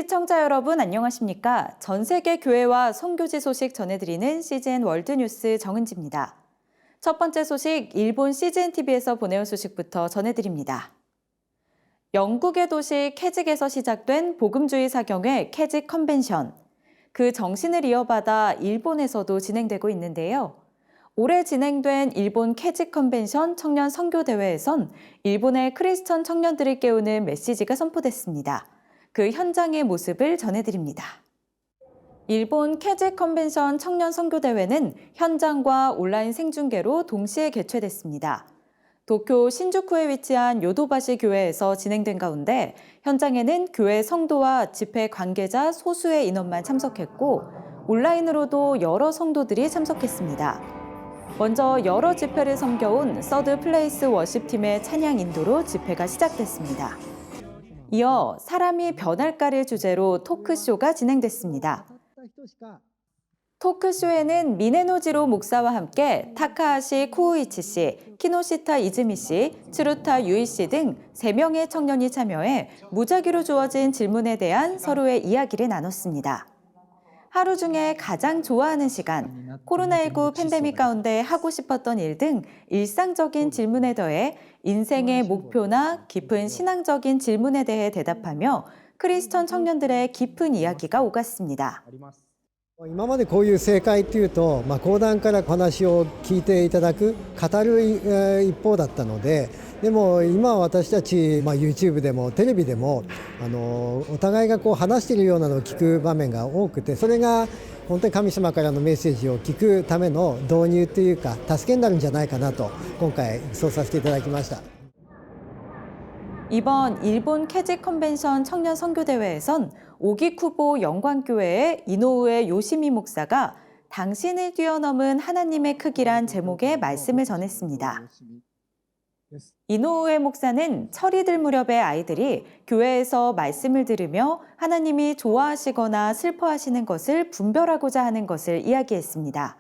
시청자 여러분 안녕하십니까? 전 세계 교회와 선교지 소식 전해드리는 CGN 월드뉴스 정은지입니다. 첫 번째 소식, 일본 CGNTV에서 보내온 소식부터 전해드립니다. 영국의 도시 캐직에서 시작된 복음주의 사경회 캐직 컨벤션. 그 정신을 이어받아 일본에서도 진행되고 있는데요. 올해 진행된 일본 캐직 컨벤션 청년 선교대회에선 일본의 크리스천 청년들을 깨우는 메시지가 선포됐습니다. 그 현장의 모습을 전해드립니다. 일본 캐직 컨벤션 청년 선교대회는 현장과 온라인 생중계로 동시에 개최됐습니다. 도쿄 신주쿠에 위치한 요도바시 교회에서 진행된 가운데 현장에는 교회 성도와 집회 관계자 소수의 인원만 참석했고 온라인으로도 여러 성도들이 참석했습니다. 먼저 여러 집회를 섬겨온 서드 플레이스 워십팀의 찬양 인도로 집회가 시작됐습니다. 이어 사람이 변할까를 주제로 토크쇼가 진행됐습니다. 토크쇼에는 미네노지로 목사와 함께 타카하시 코우이치 씨, 키노시타 이즈미 씨, 츠루타 유이 씨 등 3명의 청년이 참여해 무작위로 주어진 질문에 대한 서로의 이야기를 나눴습니다. 하루 중에 가장 좋아하는 시간, 코로나19 팬데믹 가운데 하고 싶었던 일 등 일상적인 질문에 더해 인생의 목표나 깊은 신앙적인 질문에 대해 대답하며 크리스천 청년들의 깊은 이야기가 오갔습니다. 今までこういう正解っていうと、講談からお話を聞いていただく、語る一方だったので、でも今私たち、YouTube でもテレビでもお互いが話しているようなのを聞く場面が多くて、それが本当に神様からのメッセージを聞くための導入というか助けになるんじゃないかなと今回そうさせていただきました。 이번 일본 캐직 컨벤션 청년 선교대회에선 오기쿠보 영광교회의 이노우에 요시미 목사가 당신을 뛰어넘은 하나님의 크기란 제목의 말씀을 전했습니다. 이노우에 목사는 철이 들 무렵의 아이들이 교회에서 말씀을 들으며 하나님이 좋아하시거나 슬퍼하시는 것을 분별하고자 하는 것을 이야기했습니다.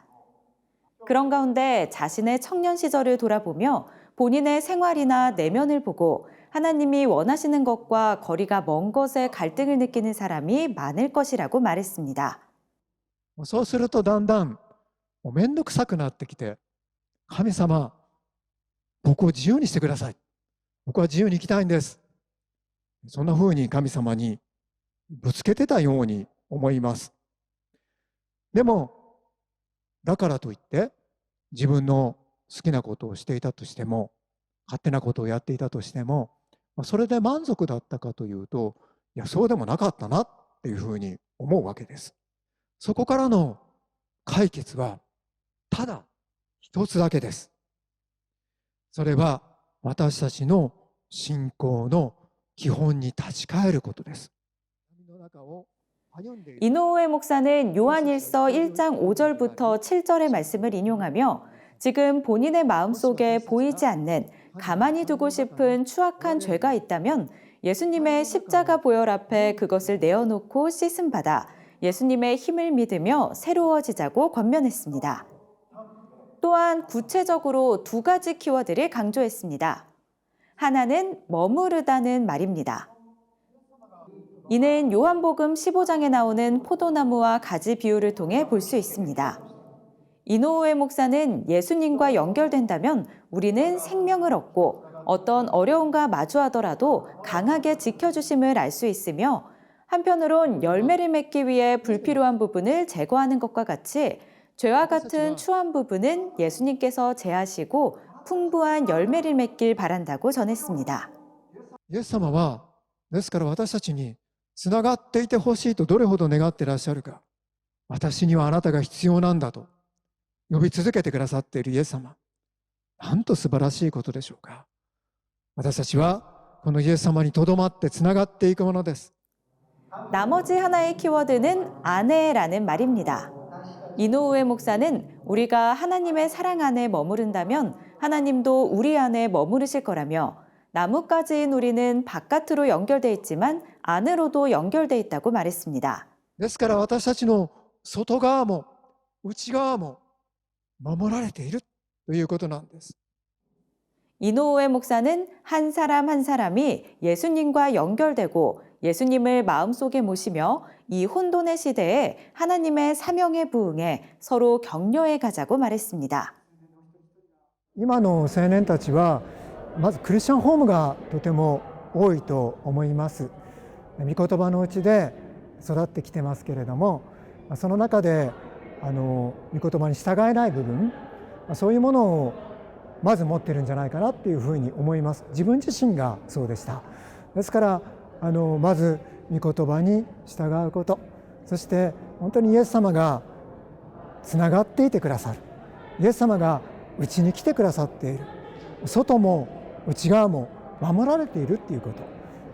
그런 가운데 자신의 청년 시절을 돌아보며 본인의 생활이나 내면을 보고 하나님이 원하시는 것과 거리가 먼 것에 갈등을 느끼는 사람이 많을 것이라고 말했습니다. そうするとだんだんもうめんどくさくなってきて、神様、僕を自由にしてください。僕は自由に生きたいんです。そんな風に神様にぶつけてたように思います。でも、だからといって自分の好きなことをしていたとしても、勝手なことをやっていたとしても、それで満足だったかというと、いや、そうでもなかったなっていうふうに思うわけです。そこからの解決はただ一つだけです。それは私たちの信仰の基本に立ち返ることです。 이노우에 목사는 요한일서 1장 5절부터 7절의 말씀을 인용하며 지금 본인의 마음속에 보이지 않는 가만히 두고 싶은 추악한 죄가 있다면 예수님의 십자가 보혈 앞에 그것을 내어놓고 씻음받아 예수님의 힘을 믿으며 새로워지자고 권면했습니다. 또한 구체적으로 2가지 키워드를 강조했습니다. 하나는 머무르다는 말입니다. 이는 요한복음 15장에 나오는 포도나무와 가지 비유를 통해 볼 수 있습니다. 이노우에 목사는 예수님과 연결된다면 우리는 생명을 얻고 어떤 어려움과 마주하더라도 강하게 지켜주심을 알 수 있으며 한편으론 열매를 맺기 위해 불필요한 부분을 제거하는 것과 같이 죄와 같은 추한 부분은 예수님께서 제하시고 풍부한 열매를 맺길 바란다고 전했습니다. イエス様はですから私たちにつながっていてほしいとどれほど願っていらっしゃるか、私にはあなたが必要なんだと呼び続けてくださっているイエス様、なんと素晴らしいことでしょうか。私たちはこのイエス様にとどまってつながっていくものです。 나머지 하나의 키워드는 안에라는 말입니다. 이노우에 목사는 우리가 하나님의 사랑 안에 머무른다면 하나님도 우리 안에 머무르실 거라며 나뭇가지인 우리는 바깥으로 연결돼 있지만 안으로도 연결돼 있다고 말했습니다. ですから私たちの外側も内側も守られているということなんです。 이노우에 목사는 한 사람 한 사람이 예수님과 연결되고 예수님을 마음속에 모시며 이 혼돈의 시대에 하나님의 사명에 부응해 서로 격려해 가자고 말했습니다. 今の青年たちはまずクリスチャンホームがとても多いと思います。御言葉のうちで育ってきてますけれども、その中で御言葉に従えない部分、そういうものをまず持ってるんじゃないかなっていうふうに思います。自分自身がそうでした。ですからまず御言葉に従うこと、そして本当にイエス様がつながっていてくださる、イエス様がうちに来てくださっている、外も内側も守られているっていうこ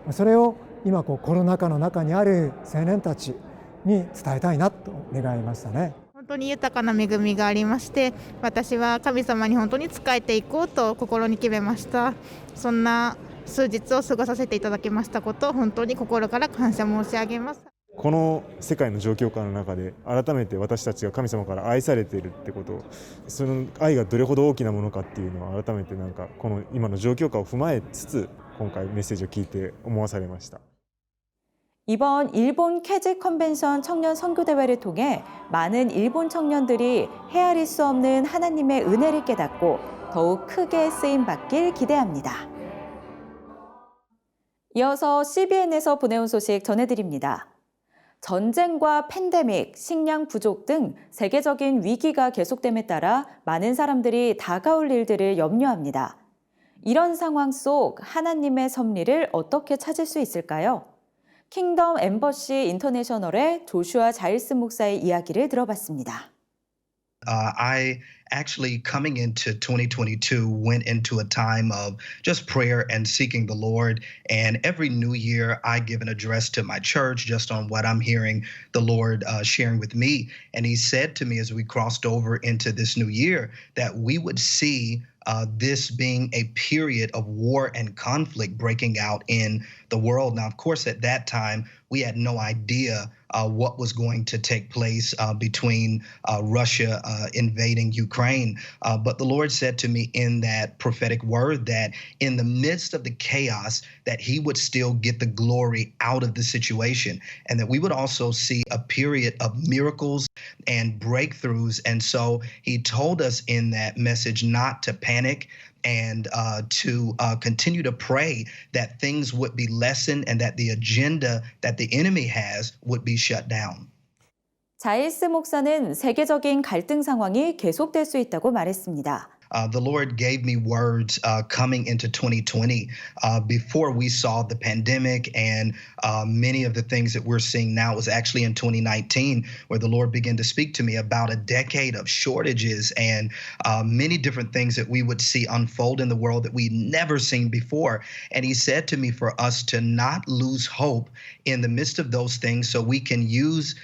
と、それを今コロナ禍の中にある青年たちに伝えたいなと願いましたね。本当に豊かな恵みがありまして、私は神様に本当に仕えていこうと心に決めました。そんな数日を過ごさせていただきましたこと、本当に心から感謝申し上げます。この世界の状況下の中で改めて私たちが神様から愛されているってこと、その愛がどれほど大きなものかっていうのを改めてこの今の状況下を踏まえつつ今回メッセージを聞いて思わされました。 이번 일본 캐지 컨벤션 청년 선교대회를 통해 많은 일본 청년들이 헤아릴 수 없는 하나님의 은혜를 깨닫고 더욱 크게 쓰임받길 기대합니다. 이어서 CBN에서 보내온 소식 전해드립니다. 전쟁과 팬데믹, 식량 부족 등 세계적인 위기가 계속됨에 따라 많은 사람들이 다가올 일들을 염려합니다. 이런 상황 속 하나님의 섭리를 어떻게 찾을 수 있을까요? 킹덤 엠버시 인터내셔널의 조슈아 자일스 목사의 이야기를 들어봤습니다. I actually, coming into 2022, went into a time of just prayer and seeking the Lord. And every new year, I give an address to my church just on what I'm hearing the Lord sharing with me. And he said to me as we crossed over into this new year that we would see this being a period of war and conflict breaking out in the world. Now, of course, at that time, we had no idea what was going to take place between Russia invading Ukraine. But the Lord said to me in that prophetic word that in the midst of the chaos, that he would still get the glory out of the situation, and that we would also see a period of miracles and breakthroughs. And so he told us in that message not to panic and to continue to pray that things would be lessened and that the agenda that the enemy has would be shut down. 자일스 목사는 세계적인 갈등 상황이 계속될 수 있다고 말했습니다. The Lord gave me words coming into 2020 before we saw the pandemic, and many of the things that we're seeing now was actually in 2019, where the Lord began to speak to me about a decade of shortages and many different things that we would see unfold in the world that we'd never seen before. And he said to me for us to not lose hope in the midst of those things, so we can use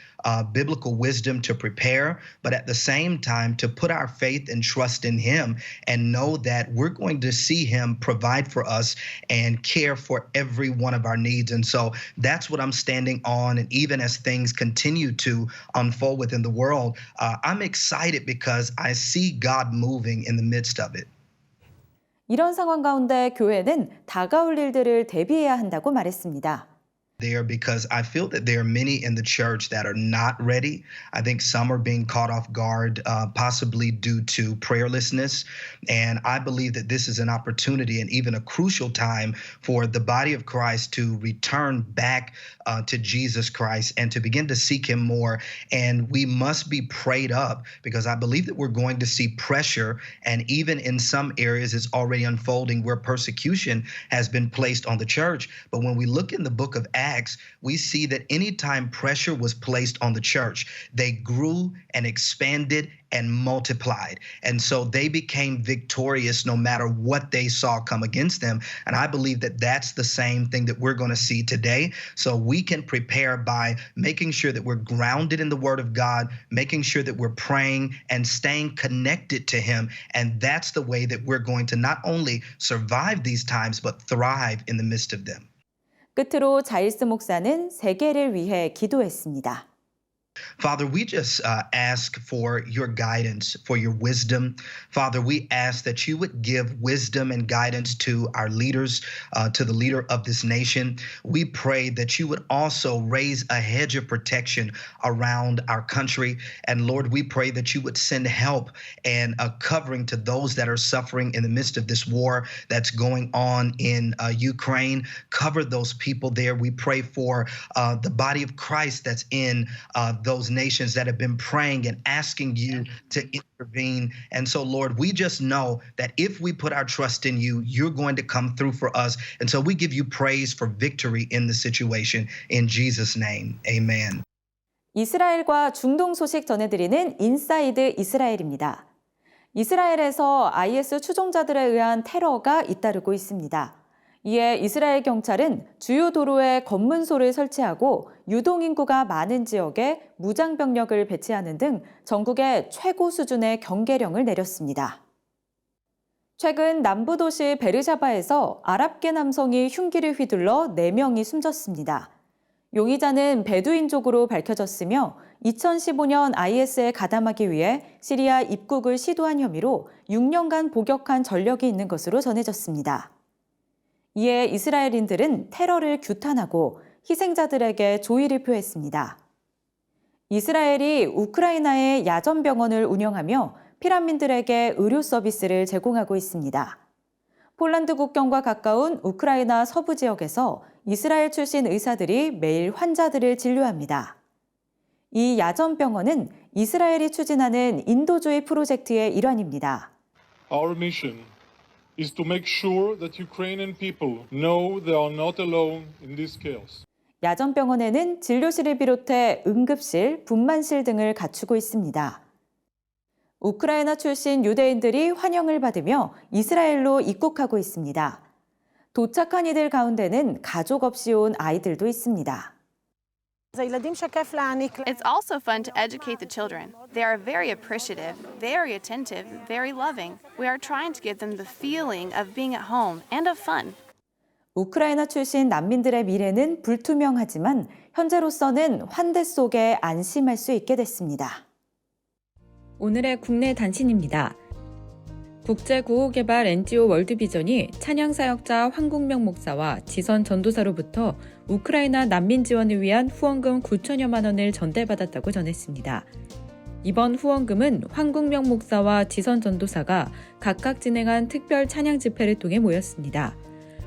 biblical wisdom to prepare, but at the same time to put our faith and trust in him and know that we're going to see him provide for us and care for every one of our needs. And so that's what I'm standing on. And even as things continue to unfold within the world, I'm excited because I see God moving in the midst of it. 이런 상황 가운데 교회는 다가올 일들을 대비해야 한다고 말했습니다. There because I feel that there are many in the church that are not ready. I think some are being caught off guard, possibly due to prayerlessness. And I believe that this is an opportunity and even a crucial time for the body of Christ to return back to Jesus Christ and to begin to seek him more. And we must be prayed up because I believe that we're going to see pressure. And even in some areas, it's already unfolding where persecution has been placed on the church. But when we look in the book of Acts, we see that anytime pressure was placed on the church, they grew and expanded and multiplied. And so they became victorious no matter what they saw come against them. And I believe that that's the same thing that we're going to see today. So we can prepare by making sure that we're grounded in the Word of God, making sure that we're praying and staying connected to him. And that's the way that we're going to not only survive these times, but thrive in the midst of them. 끝으로 자일스 목사는 세계를 위해 기도했습니다. Father, we just ask for your guidance, for your wisdom. Father, we ask that you would give wisdom and guidance to our leaders, to the leader of this nation. We pray that you would also raise a hedge of protection around our country. And Lord, we pray that you would send help and a covering to those that are suffering in the midst of this war that's going on in Ukraine. Cover those people there. We pray for the body of Christ that's in those nations that have been praying and asking you to intervene. And so, Lord, we just know that if we put our trust in you, you're going to come through for us. And so we give you praise for victory in the situation. In Jesus' name, amen. 이스라엘과 중동 소식 전해드리는 인사이드 이스라엘입니다. 이스라엘에서 IS 추종자들에 의한 테러가 잇따르고 있습니다. 이에 이스라엘 경찰은 주요 도로에 검문소를 설치하고 유동인구가 많은 지역에 무장병력을 배치하는 등 전국에 최고 수준의 경계령을 내렸습니다. 최근 남부도시 베르샤바에서 아랍계 남성이 흉기를 휘둘러 4명이 숨졌습니다. 용의자는 베두인족으로 밝혀졌으며 2015년 IS에 가담하기 위해 시리아 입국을 시도한 혐의로 6년간 복역한 전력이 있는 것으로 전해졌습니다. 이에 이스라엘인들은 테러를 규탄하고 희생자들에게 조의를 표했습니다. 이스라엘이 우크라이나에 야전병원을 운영하며 피난민들에게 의료 서비스를 제공하고 있습니다. 폴란드 국경과 가까운 우크라이나 서부 지역에서 이스라엘 출신 의사들이 매일 환자들을 진료합니다. 이 야전병원은 이스라엘이 추진하는 인도주의 프로젝트의 일환입니다. Our mission is to make sure that Ukrainian people know they are not alone in this chaos. 야전병원에는 진료실을 비롯해 응급실, 분만실 등을 갖추고 있습니다. 우크라이나 출신 유대인들이 환영을 받으며 이스라엘로 입국하고 있습니다. 도착한 이들 가운데는 가족 없이 온 아이들도 있습니다. It's also fun to educate the children. They are very appreciative, very attentive, very loving. We are trying to give them the feeling of being at home and of fun. 우크라이나 출신 난민들의 미래는 불투명하지만 현재로서는 환대 속에 안심할 수 있게 됐습니다. 오늘의 국내 단신입니다. 국제구호개발 NGO 월드비전이 찬양사역자 황국명 목사와 지선 전도사로부터 우크라이나 난민 지원을 위한 후원금 9천여만 원을 전달받았다고 전했습니다. 이번 후원금은 황국명 목사와 지선 전도사가 각각 진행한 특별 찬양 집회를 통해 모였습니다.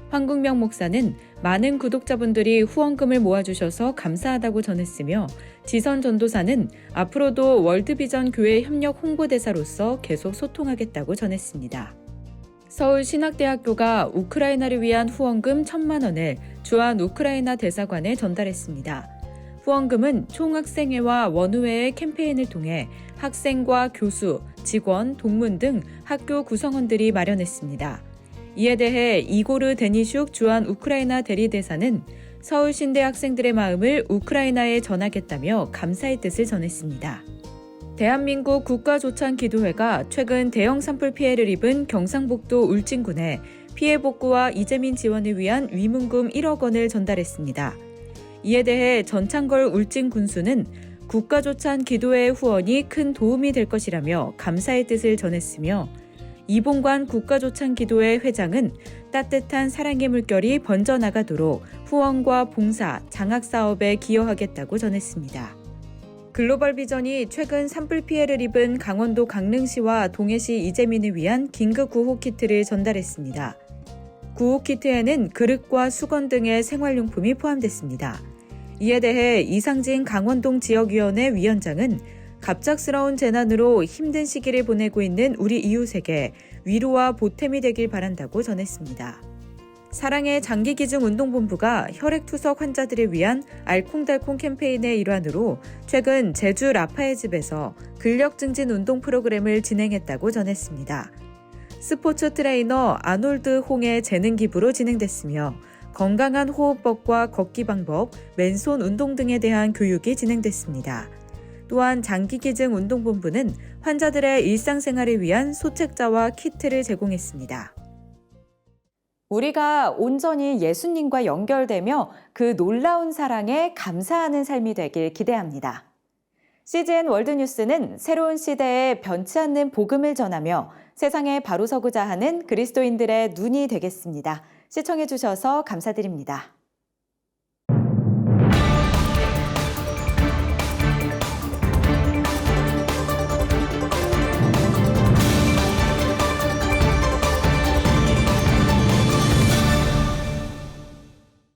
황국명 목사는 많은 구독자분들이 후원금을 모아주셔서 감사하다고 전했으며 지선 전도사는 앞으로도 월드비전 교회 협력 홍보대사로서 계속 소통하겠다고 전했습니다. 서울신학대학교가 우크라이나를 위한 후원금 1,000만 원을 주한 우크라이나 대사관에 전달했습니다. 후원금은 총학생회와 원우회의 캠페인을 통해 학생과 교수, 직원, 동문 등 학교 구성원들이 마련했습니다. 이에 대해 이고르 데니슈크 주한 우크라이나 대리대사는 서울신대 학생들의 마음을 우크라이나에 전하겠다며 감사의 뜻을 전했습니다. 대한민국 국가조찬기도회가 최근 대형 산불 피해를 입은 경상북도 울진군에 피해 복구와 이재민 지원을 위한 위문금 1억 원을 전달했습니다. 이에 대해 전창걸 울진군수는 국가조찬기도회의 후원이 큰 도움이 될 것이라며 감사의 뜻을 전했으며 이봉관 국가조찬기도회 회장은 따뜻한 사랑의 물결이 번져나가도록 후원과 봉사, 장학사업에 기여하겠다고 전했습니다. 글로벌 비전이 최근 산불 피해를 입은 강원도 강릉시와 동해시 이재민을 위한 긴급 구호 키트를 전달했습니다. 구호 키트에는 그릇과 수건 등의 생활용품이 포함됐습니다. 이에 대해 이상진 강원동 지역위원회 위원장은 갑작스러운 재난으로 힘든 시기를 보내고 있는 우리 이웃에게 위로와 보탬이 되길 바란다고 전했습니다. 사랑의 장기기증운동본부가 혈액투석 환자들을 위한 알콩달콩 캠페인의 일환으로 최근 제주 라파의 집에서 근력증진 운동 프로그램을 진행했다고 전했습니다. 스포츠 트레이너 아놀드 홍의 재능 기부로 진행됐으며 건강한 호흡법과 걷기 방법, 맨손 운동 등에 대한 교육이 진행됐습니다. 또한 장기기증운동본부는 환자들의 일상생활을 위한 소책자와 키트를 제공했습니다. 우리가 온전히 예수님과 연결되며 그 놀라운 사랑에 감사하는 삶이 되길 기대합니다. CGN 월드뉴스는 새로운 시대에 변치 않는 복음을 전하며 세상에 바로 서고자 하는 그리스도인들의 눈이 되겠습니다. 시청해 주셔서 감사드립니다.